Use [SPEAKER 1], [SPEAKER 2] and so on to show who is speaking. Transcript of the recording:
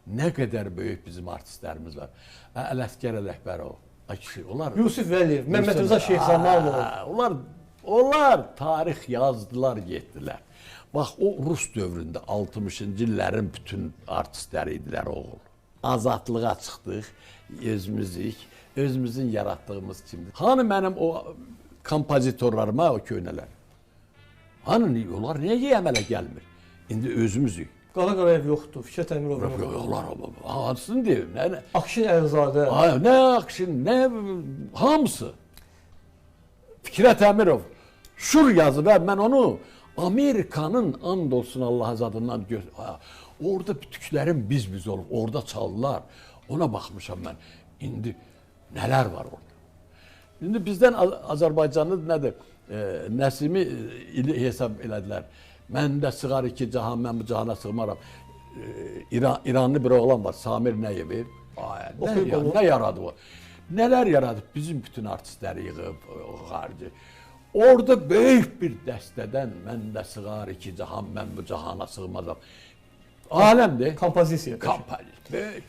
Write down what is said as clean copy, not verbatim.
[SPEAKER 1] Nə qədər böyük bizim artistlərimiz var. Ələsgər Ələkbərov, onlar
[SPEAKER 2] Yusif Vəliyev, Məmməd Rza Şeyxzamanov.
[SPEAKER 1] Onlar tarix yazdılar, getdilər. Bax, o Rus dövründə 60-cı illərin bütün artistləri idilər oğul. Azadlığa çıxdıq, özümüzün yaratdığımız kimdir. Hani mənim o kompozitorlarıma o köynələr? Hani onlar niyə əmələ gəlmir? İndi özümüzük.
[SPEAKER 2] Qara Qarayev yoxdur, Fikrət Əmirov
[SPEAKER 1] yoxdur. Hansını deyim?
[SPEAKER 2] Akşin Əlzadə.
[SPEAKER 1] Nə Akşin, nə hamısı. Fikrət Əmirov şur yazıb, mən onu Amerikanın and olsun Allah zadından orada bütüklərin biz olub, orada çaldılar. Ona baxmışam mən. İndi nələr var orada? İndi bizdən Azərbaycanlı nədir? Nəsimi hesab elədilər. Məndə sığar iki cahan, mən bu cahana sığmaram. İranlı bir oğlan var, Samir Nəyev. Nə yaradı o? Nələr yaradıb? Bizim bütün artistləri yığıb, xarici. Orada böyük bir dəstədən məndə sığar iki cahan, mən bu cahana sığmazam. Aləmdir.
[SPEAKER 2] Kompozisiya.
[SPEAKER 1] Kompozisiya. Böyük.